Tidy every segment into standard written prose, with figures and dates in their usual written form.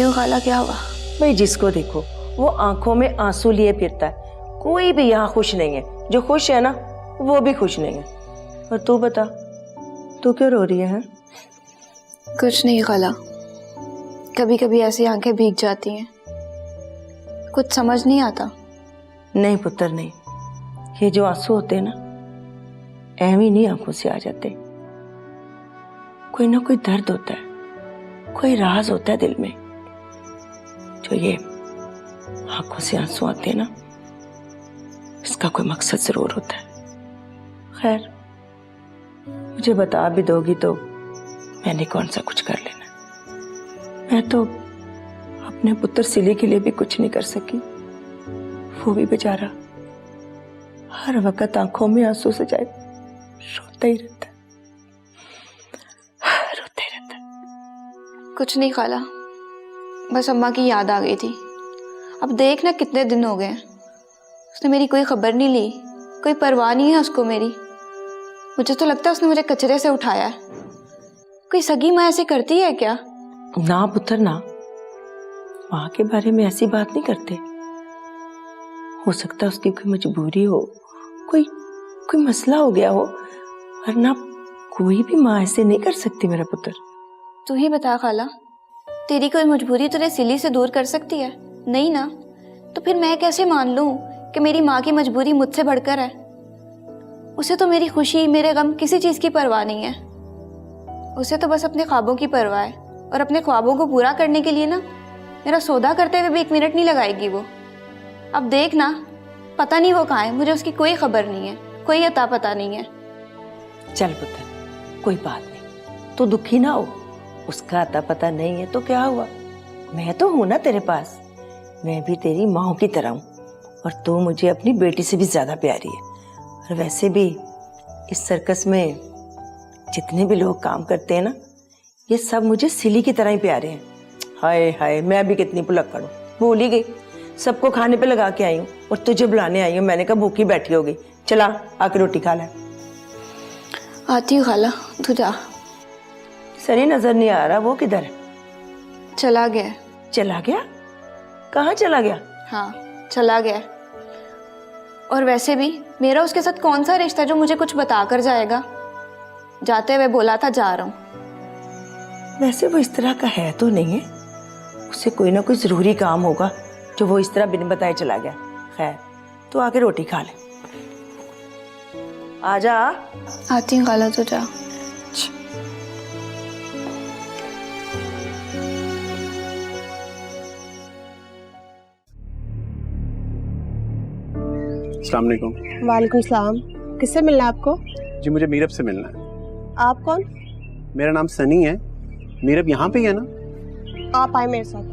क्यों खाला, क्या हुआ? भाई जिसको देखो वो आंखों में आंसू लिए फिरता है। कोई भी यहाँ खुश नहीं है। जो खुश है ना वो भी खुश नहीं है। और तू बता, तू क्यों रो रही है? कुछ नहीं खाला, कभी कभी ऐसी आंखें भीग जाती हैं, कुछ समझ नहीं आता। नहीं पुत्र नहीं, ये जो आंसू होते हैं ना ऐवी नहीं आंखों से आ जाते। कोई ना कोई दर्द होता है, कोई राज होता है दिल में, जो ये आंखों से आंसू आते हैं ना, इसका कोई मकसद जरूर होता है। खैर मुझे बता भी दोगी तो मैंने कौन सा कुछ कर लेना। मैं तो अपने पुत्र सिली के लिए भी कुछ नहीं कर सकी। वो भी बेचारा हर वक्त आंखों में आंसू से जाए रोता ही रहता है, रोता ही रहता है। कुछ नहीं खाला, बस अम्मा की याद आ गई थी। अब देख ना कितने दिन हो गए, उसने मेरी कोई खबर नहीं ली, कोई परवाह नहीं है उसको मेरी। मुझे तो लगता है उसने मुझे कचरे से उठाया है। कोई सगी माँ ऐसे करती है क्या? ना पुत्र ना, माँ के बारे में ऐसी बात नहीं करते। हो सकता है उसकी कोई मजबूरी हो, कोई मसला हो गया हो, वरना कोई भी माँ ऐसे नहीं कर सकती मेरा पुत्र। तू ही बता खाला, तेरी कोई मजबूरी तुझे सिली से दूर कर सकती है? नहीं ना, तो फिर मैं कैसे मान लूं कि मेरी माँ की मजबूरी मुझसे बढ़कर है? उसे तो मेरी खुशी, मेरे गम, किसी चीज की परवाह नहीं है। उसे तो बस अपने ख्वाबों की परवाह है, और अपने ख्वाबों को पूरा करने के लिए ना मेरा सौदा करते हुए भी 1 मिनट नहीं लगाएगी वो। अब देख ना, पता नहीं वो कहाँ है, मुझे उसकी कोई खबर नहीं है, कोई अता पता नहीं है। चल पुत्र कोई बात नहीं, तू दुखी ना हो। उसका अता पता नहीं है तो क्या हुआ, मैं तो हूं ना तेरे पास। मैं भी तेरी माँ की तरह हूँ, और तू मुझे अपनी बेटी से भी ज्यादा प्यारी है। और वैसे भी इस सर्कस में जितने भी लोग काम करते हैं ना, ये सब मुझे सिली की तरह ही प्यारे हैं। हाय हाय, मैं भी कितनी भुलक्कड़ हूँ, भूल ही गई। सबको खाने पे लगा के आई हूँ और तुझे बुलाने आई हूँ। मैंने कहा भूखी बैठी होगी, चला आके रोटी खा ले। आती हूँ खाला, तू जा। सरी नजर नहीं आ रहा, वो किधर है? चला गया। चला गया? कहाँ चला गया? हाँ चला गया। और वैसे भी मेरा उसके साथ कौन सा रिश्ता जो मुझे कुछ बता कर जाएगा? जाते हुए बोला था जा रहा हूँ। वैसे वो इस तरह का है तो नहीं है, उसे कोई ना कोई जरूरी काम होगा जो वो इस तरह बिन बताए चला गया। खैर तो आके रोटी खा ले। आजा। आती हूँ खाला, तो जा। अस्सलाम वालेकुम। वालेकुम सलाम। किससे मिलना है आपको? जी मुझे मीरब से मिलना है। आप कौन? मेरा नाम सनी है। मीरब यहाँ पे ही है ना? आप आए मेरे साथ।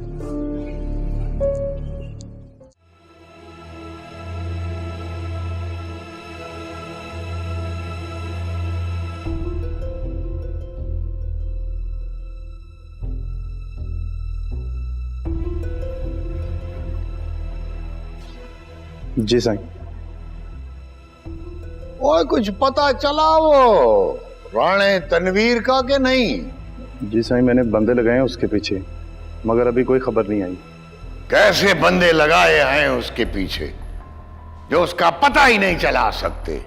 जी साईं। और कुछ पता चला वो राणे तनवीर का कि नहीं? जी साईं, मैंने बंदे लगाए हैं उसके पीछे, मगर अभी कोई खबर नहीं आई। कैसे बंदे लगाए हैं उसके पीछे जो उसका पता ही नहीं चला सकते?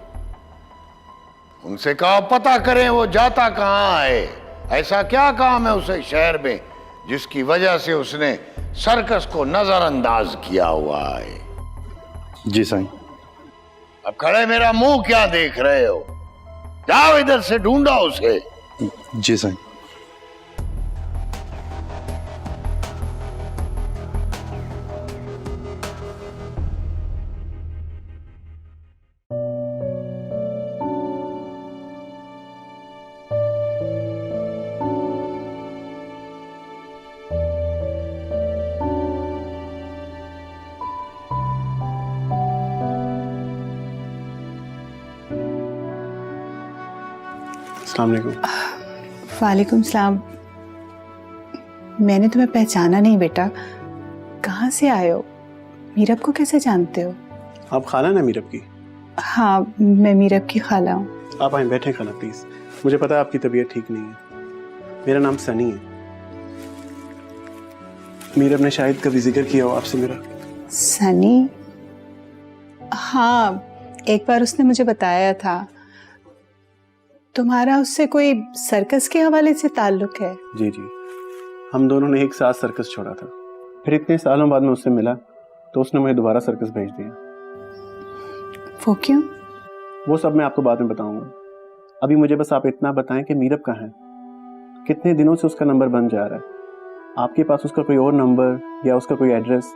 उनसे कहो पता करें वो जाता कहाँ है। ऐसा क्या काम है उसे शहर में जिसकी वजह से उसने सर्कस को नजरअंदाज किया हुआ है? जी साईं। अब खड़े मेरा मुंह क्या देख रहे हो? जाओ इधर से ढूंढो उसे। जी साईं। अस्सलाम वालेकुम। वालेकुम सलाम। मैंने तुम्हें पहचाना नहीं बेटा, कहाँ से आए हो? मीरब को कैसे जानते हो? आप खाला ना मीरब की? हाँ मैं मीरब की खाला हूँ। आप आए, बैठे खाला प्लीज। मुझे पता है आपकी तबीयत ठीक नहीं है। मेरा नाम सनी है। मीरब ने शायद कभी जिक्र किया हो आपसे मेरा? सनी, हाँ, एक बार उसने मुझे बताया था। तुम्हारा उससे कोई सर्कस के हवाले से ताल्लुक है? जी जी, हम दोनों ने एक साथ सर्कस छोड़ा था। फिर इतने सालों बाद मैं उससे मिला तो उसने मुझे दोबारा सर्कस भेज दिया। वो क्यों? वो सब मैं आपको बाद में बताऊंगा। अभी मुझे बस आप इतना बताएं कि मीरब कहाँ है? कितने दिनों से उसका नंबर बंद जा रहा है? आपके पास उसका कोई और नंबर या उसका कोई एड्रेस?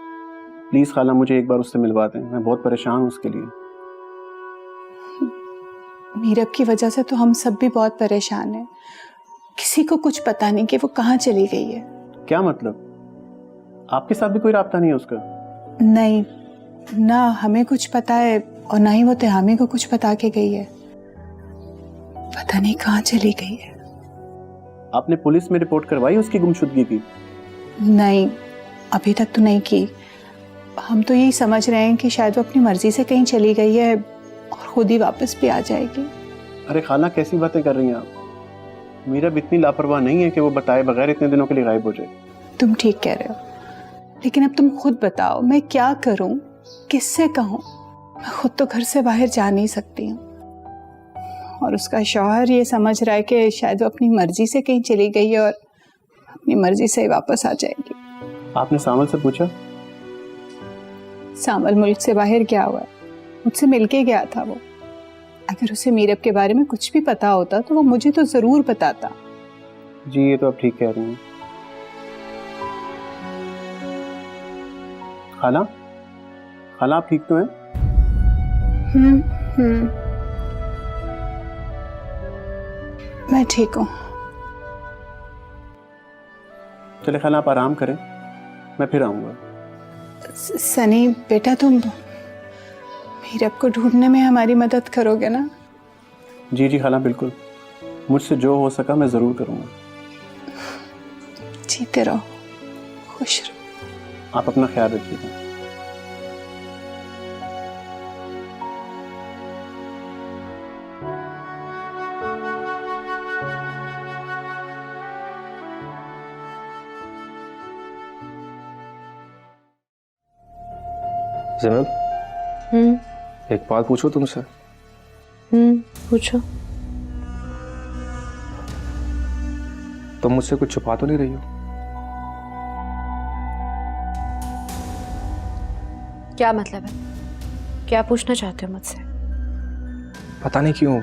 प्लीज़ खाला मुझे एक बार उससे मिलवा दें, मैं बहुत परेशान हूँ उसके लिए। मीरब की वजह से तो हम सब भी बहुत परेशान हैं। किसी को कुछ पता नहीं कि वो कहाँ चली गई है। क्या मतलब? आपके साथ भी कोई राब्ता नहीं है उसका? नहीं, ना हमें कुछ पता है और ना ही वो तिहामी को कुछ बता के गई है। पता नहीं कहाँ चली गई है। आपने पुलिस में रिपोर्ट करवाई उसकी गुमशुदगी की? नहीं, अभी तक तो नहीं की। हम तो यही समझ रहे हैं कि शायद वो अपनी मर्जी से कहीं चली गई है और खुद ही वापस भी आ जाएगी। अरे खाला, कैसी बातें कर रही हैं आप? मीरब इतनी लापरवाह नहीं है कि वो बताए बगैर इतने दिनों के लिए गायब हो जाए। तुम ठीक कह रहे हो, लेकिन अब तुम खुद बताओ, मैं क्या करूं, किससे कहूं? मैं खुद तो घर से बाहर जा नहीं सकती हूँ और उसका शौहर ये समझ रहा है कि शायद वो अपनी मर्जी से कहीं चली गई है और अपनी मर्जी से ही वापस आ जाएगी। आपने सामल से पूछा? सामल मुल्क से बाहर गया हुआ है, मुझसे मिलके गया था वो। अगर उसे मीरब के बारे में कुछ भी पता होता तो वो मुझे तो जरूर बताता। जी, ये तो आप ठीक कह रही हैं। खाला, खाला आप ठीक तो हैं? मैं ठीक हूँ। चले खाला, आप आराम करें, मैं फिर आऊँगा। सनी बेटा, तुम मीरब को ढूंढने में हमारी मदद करोगे ना? जी जी खाला, बिल्कुल। मुझसे जो हो सका मैं ज़रूर करूँगा। जीते रहो, खुश रहो। आप अपना ख्याल रखिएगा। ज़ैनब, एक बात पूछो तुमसे। पूछो। तुम मुझसे कुछ छुपा तो नहीं रही हो? क्या मतलब है? क्या पूछना चाहते हो मुझसे? पता नहीं क्यों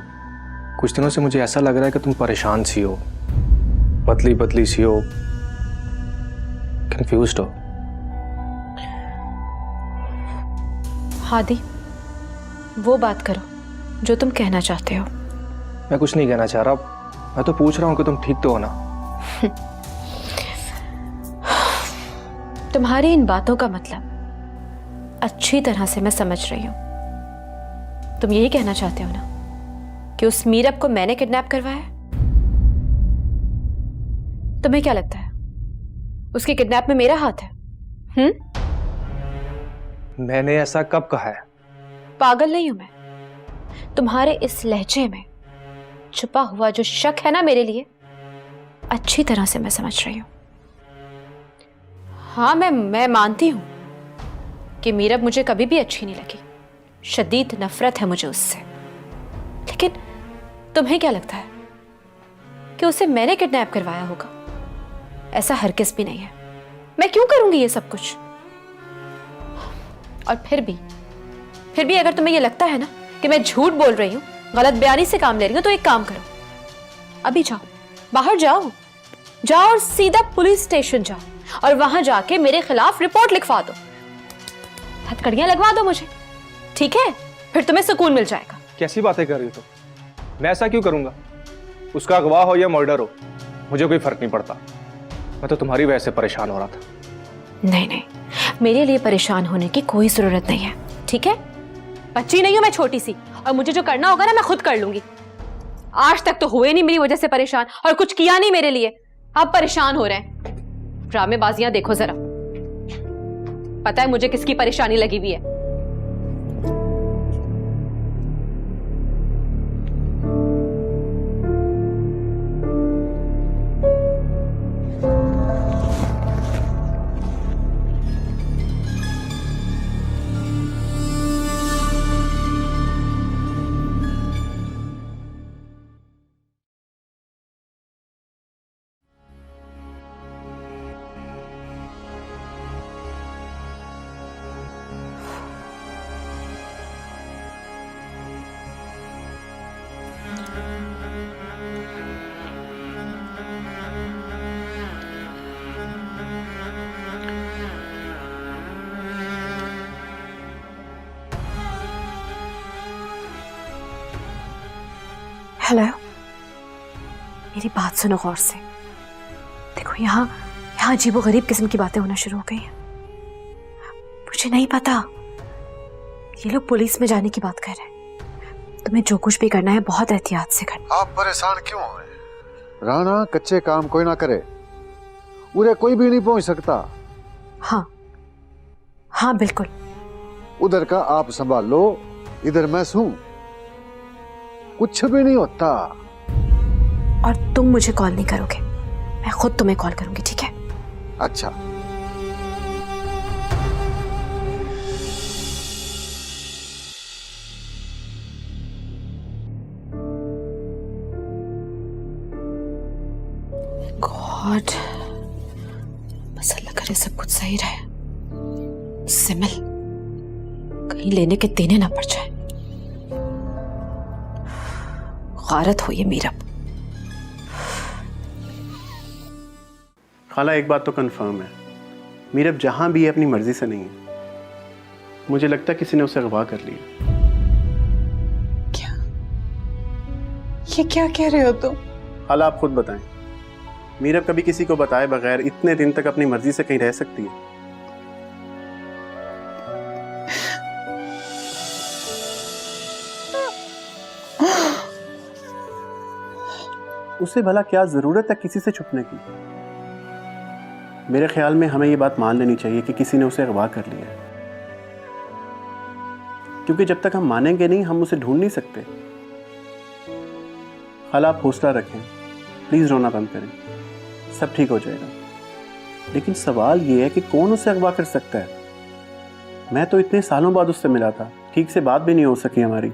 कुछ दिनों से मुझे ऐसा लग रहा है कि तुम परेशान सी हो, पतली पतली सी हो, कंफ्यूज्ड हो। हादी, वो बात करो जो तुम कहना चाहते हो। मैं कुछ नहीं कहना चाह रहा, मैं तो पूछ रहा हूँ कि तुम ठीक तो हो ना? तुम्हारी इन बातों का मतलब अच्छी तरह से मैं समझ रही हूं। तुम यही कहना चाहते हो ना कि उस मीरब को मैंने किडनैप करवाया है? तुम्हें क्या लगता है उसके किडनैप में मेरा हाथ है? मैंने ऐसा कब कहा है? पागल नहीं हूं मैं। तुम्हारे इस लहजे में छुपा हुआ जो शक है ना मेरे लिए, अच्छी तरह से मैं समझ रही हूं। हाँ, मैं मानती हूं कि मीरब मुझे कभी भी अच्छी नहीं लगी, शदीद नफरत है मुझे उससे। लेकिन तुम्हें क्या लगता है कि उसे मैंने किडनैप करवाया होगा? ऐसा हरगिज़ भी नहीं है। मैं क्यों करूंगी ये सब कुछ? और फिर भी अगर तुम्हें ये लगता है ना कि मैं झूठ बोल रही हूं, गलत बयानी से काम ले रही हूं, तो एक काम करो, अभी जाओ, बाहर जाओ और सीधा पुलिस स्टेशन जाओ और वहां जाके मेरे खिलाफ रिपोर्ट लिखवा दो, हथकड़ियां लगवा दो मुझे, ठीक है? फिर तुम्हें सुकून मिल जाएगा। कैसी बातें कर रही हो तुम? मैं ऐसा क्यों करूंगा? उसका अगवा हो या मर्डर हो, मुझे कोई फर्क नहीं पड़ता। मैं तो तुम्हारी वजह से परेशान हो रहा था। नहीं, मेरे लिए परेशान होने की कोई जरूरत नहीं है, ठीक है? बच्ची नहीं हूं मैं, छोटी सी, और मुझे जो करना होगा ना मैं खुद कर लूंगी। आज तक तो हुए नहीं मेरी वजह से परेशान और कुछ किया नहीं मेरे लिए, अब परेशान हो रहे हैं। ड्रामेबाजियां देखो जरा, पता है मुझे किसकी परेशानी लगी हुई है। हेलो, मेरी बात सुनो गौर से। देखो यहाँ अजीबोगरीब किस्म की बातें होना शुरू हो गई हैं। मुझे नहीं पता, ये लोग पुलिस में जाने की बात कर रहे हैं। तुम्हें जो कुछ भी करना है बहुत एहतियात से करना। आप परेशान क्यों हो रहे? राणा कच्चे काम कोई ना करे, उधर कोई भी नहीं पहुंच सकता। हाँ बिल्कुल। उधर का आप संभाल लो, इधर मैं हूं, कुछ भी नहीं होता। और तुम मुझे कॉल नहीं करोगे, मैं खुद तुम्हें कॉल करूंगी, ठीक है? अच्छा। गॉड, बस अल्लाह करे सब कुछ सही रहे। सिमल कहीं लेने के देने ना पड़ जाए। गारत हो ये मीरब। खाला एक बात तो कंफर्म है, मीरब जहां भी है अपनी मर्जी से नहीं है। मुझे लगता है किसी ने उसे अगवा कर लिया। क्या? ये क्या कह रहे हो तुम? खाला आप खुद बताएं, मीरब कभी किसी को बताए बगैर इतने दिन तक अपनी मर्जी से कहीं रह सकती है? उसे भला क्या जरूरत है किसी से छुपने की? मेरे ख्याल में हमें यह बात मान लेनी चाहिए कि किसी ने उसे अगवा कर लिया है, क्योंकि जब तक हम मानेंगे नहीं हम उसे ढूंढ नहीं सकते। खाला आप हौसला रखें, प्लीज रोना बंद करें, सब ठीक हो जाएगा। लेकिन सवाल यह है कि कौन उसे अगवा कर सकता है? मैं तो इतने सालों बाद उससे मिला था, ठीक से बात भी नहीं हो सकी हमारी।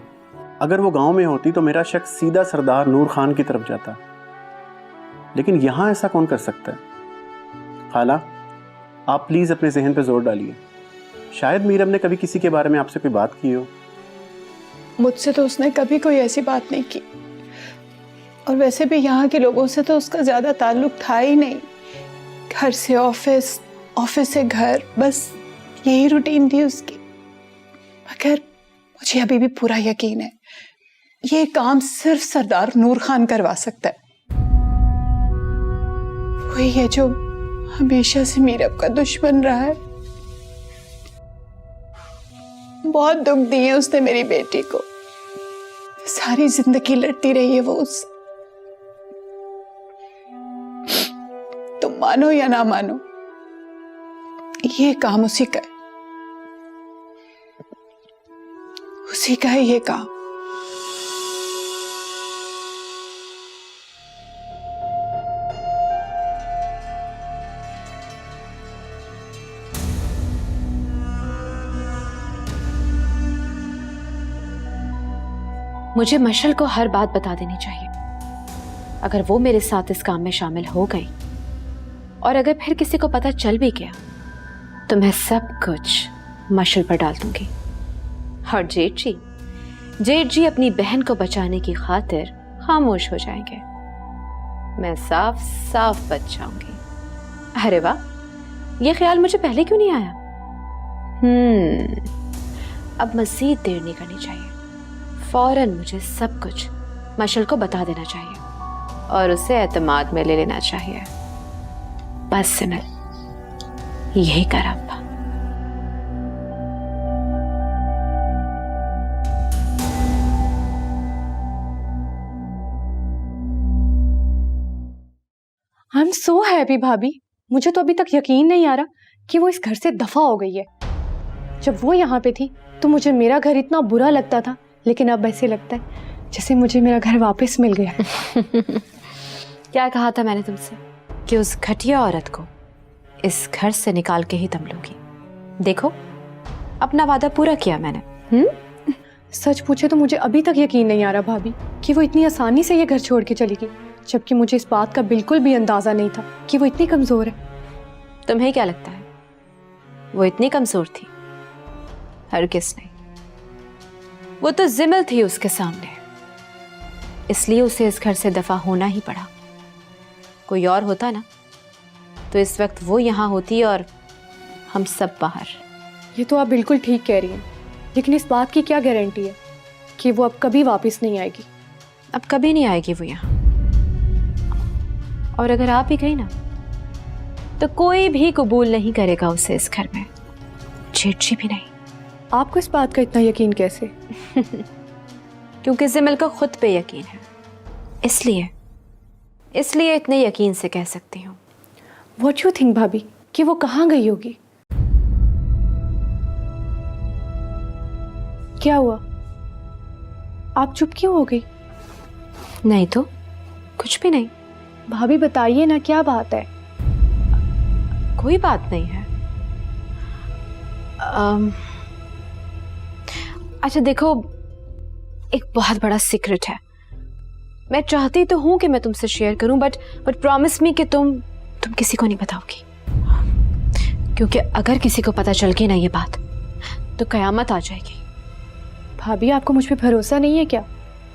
अगर वो गांव में होती तो मेरा शक सीधा सरदार नूर खान की तरफ जाता, लेकिन यहां ऐसा कौन कर सकता है? खाला आप प्लीज अपने जहन पे जोर डालिए, शायद मीरब ने कभी किसी के बारे में आपसे कोई बात की हो। मुझसे तो उसने कभी कोई ऐसी बात नहीं की, और वैसे भी यहाँ के लोगों से तो उसका ज्यादा ताल्लुक था ही नहीं। घर से ऑफिस, ऑफिस से घर, बस यही रूटीन थी उसकी। मगर मुझे अभी भी पूरा यकीन है ये काम सिर्फ सरदार नूर खान करवा सकता है। वही है जो हमेशा से मीरब का दुश्मन रहा है। बहुत दुख दिए उसने मेरी बेटी को, सारी जिंदगी लड़ती रही है वो उससे। तुम मानो या ना मानो, ये काम उसी का है, उसी का है ये काम। मुझे मशल को हर बात बता देनी चाहिए। अगर वो मेरे साथ इस काम में शामिल हो गई और अगर फिर किसी को पता चल भी गया तो मैं सब कुछ मशल पर डाल दूंगी। और जेठ जी अपनी बहन को बचाने की खातिर खामोश हो जाएंगे। मैं साफ साफ बच जाऊंगी। अरे वाह, ये ख्याल मुझे पहले क्यों नहीं आया? अब मजीद देर नहीं करनी चाहिए। फौरन मुझे सब कुछ मशल को बता देना चाहिए और उसे एतमाद में ले लेना चाहिए। बस सिमल, यही कर अब। आई एम सो हैप्पी भाभी। मुझे तो अभी तक यकीन नहीं आ रहा कि वो इस घर से दफा हो गई है। जब वो यहाँ पे थी तो मुझे मेरा घर इतना बुरा लगता था, लेकिन अब ऐसे लगता है जैसे मुझे मेरा घर वापस मिल गया। क्या कहा था मैंने तुमसे कि उस घटिया औरत को इस घर से निकाल के ही दम लूंगी। देखो, अपना वादा पूरा किया मैंने। सच पूछे तो मुझे अभी तक यकीन नहीं आ रहा भाभी कि वो इतनी आसानी से ये घर छोड़ के चली गई, जबकि मुझे इस बात का बिल्कुल भी अंदाजा नहीं था कि वो इतनी कमजोर है। तुम्हें क्या लगता है वो इतनी कमजोर थी? हरगिज़ नहीं। वो तो जिमल थी उसके सामने, इसलिए उसे इस घर से दफा होना ही पड़ा। कोई और होता ना तो इस वक्त वो यहाँ होती और हम सब बाहर। ये तो आप बिल्कुल ठीक कह रही हैं, लेकिन इस बात की क्या गारंटी है कि वो अब कभी वापस नहीं आएगी? अब कभी नहीं आएगी वो यहाँ। और अगर आप भी गई ना तो कोई भी कबूल नहीं करेगा उसे इस घर में, जेठी भी नहीं। आपको इस बात का इतना यकीन कैसे? क्योंकि जिमल को खुद पे यकीन है, इसलिए इतने यकीन से कह सकती हूँ। व्हाट यू थिंक भाभी कि वो कहाँ गई होगी? क्या हुआ, आप चुप क्यों हो गई? नहीं तो कुछ भी नहीं। भाभी बताइए ना, क्या बात है? कोई बात नहीं है। अच्छा देखो, एक बहुत बड़ा सीक्रेट है। मैं चाहती तो हूं कि मैं तुमसे शेयर करूं, बट प्रॉमिस मी कि तुम किसी को नहीं बताओगी, क्योंकि अगर किसी को पता चल गई ना ये बात तो कयामत आ जाएगी। भाभी आपको मुझ पे भरोसा नहीं है क्या?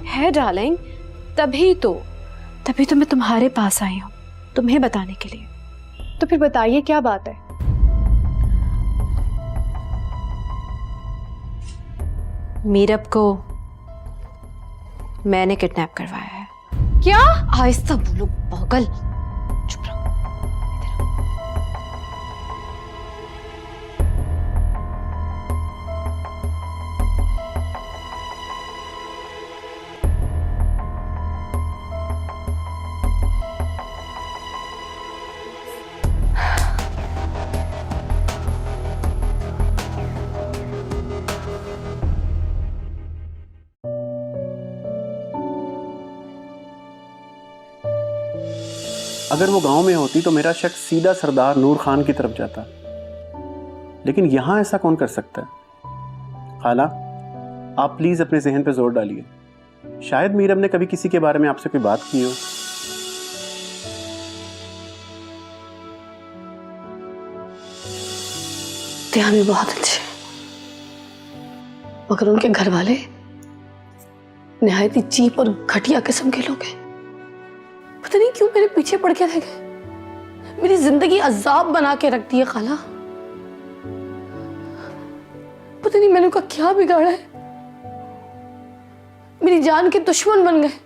है डार्लिंग, तभी तो मैं तुम्हारे पास आई हूं, तुम्हें बताने के लिए। तो फिर बताइए क्या बात है? मीरब को मैंने किडनैप करवाया है। क्या? आहिस्ता बोलो पागल, चुप रहो। अगर वो गांव में होती तो मेरा शक सीधा सरदार नूर खान की तरफ जाता, लेकिन यहां ऐसा कौन कर सकता है? खाला, आप प्लीज अपने जहन पे जोर डालिए। शायद मीरब ने कभी किसी के बारे में आपसे कोई बात की हो। त्यामी बहुत अच्छे, मगर उनके घर वाले निहायत ही चीप और घटिया किस्म के लोग हैं। पता नहीं क्यों मेरे पीछे पड़ के रह गए, मेरी जिंदगी अजाब बना के रख दी है खाला। पता नहीं मैंने उनका क्या बिगाड़ा है, मेरी जान के दुश्मन बन गए।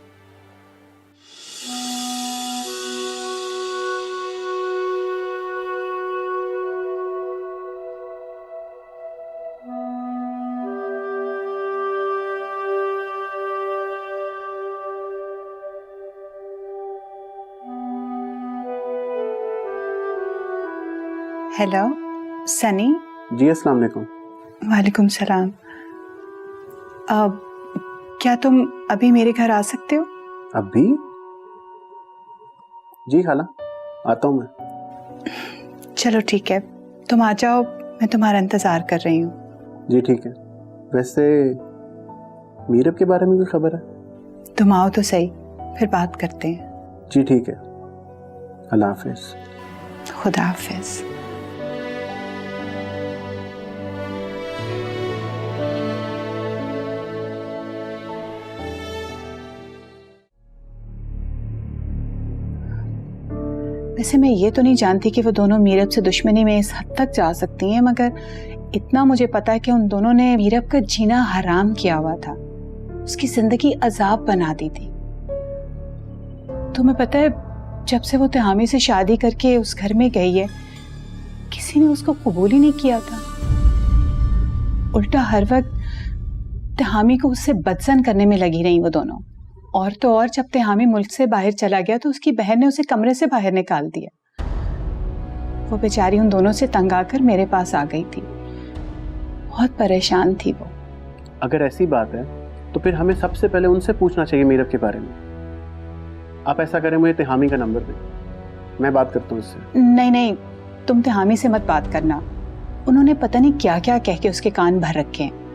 हेलो सनी। जी अस्सलाम वालेकुम। वालेकुम सलाम। क्या तुम अभी मेरे घर आ सकते हो? अभी? जी खाला, आता हूँ मैं। चलो ठीक है, तुम आ जाओ, मैं तुम्हारा इंतजार कर रही हूँ। जी ठीक है। वैसे मीरब के बारे में कोई खबर है? तुम आओ तो सही, फिर बात करते हैं। जी ठीक है, अल्लाह हाफिज। खुदा हाफिज। वैसे मैं ये तो नहीं जानती कि वो दोनों मीरब से दुश्मनी में इस हद तक जा सकती हैं, मगर इतना मुझे पता है कि उन दोनों ने मीरब का जीना हराम किया हुआ था, उसकी जिंदगी अजाब बना दी थी। तुम्हें पता है, जब से वो तिहामी से शादी करके उस घर में गई है, किसी ने उसको कबूल ही नहीं किया था। उल्टा हर वक्त तिहामी को उससे बदसन करने में लगी रही वो दोनों। और तो और जब तिहामी मुल्क से बाहर चला गया तो उसकी बहन ने उसे कमरे से बाहर निकाल दिया। वो बेचारी उन दोनों से तंग आकर मेरे पास आ गई थी, बहुत परेशान थी वो। अगर ऐसी बात है तो फिर हमें सबसे पहले उनसे पूछना चाहिए मीरब के बारे में। आप ऐसा करें, मुझे तिहामी का नंबर दें, मैं बात करता हूँ उससे। नहीं नहीं, तुम तिहामी से मत बात करना, उन्होंने पता नहीं क्या क्या कह के उसके कान भर रखे हैं।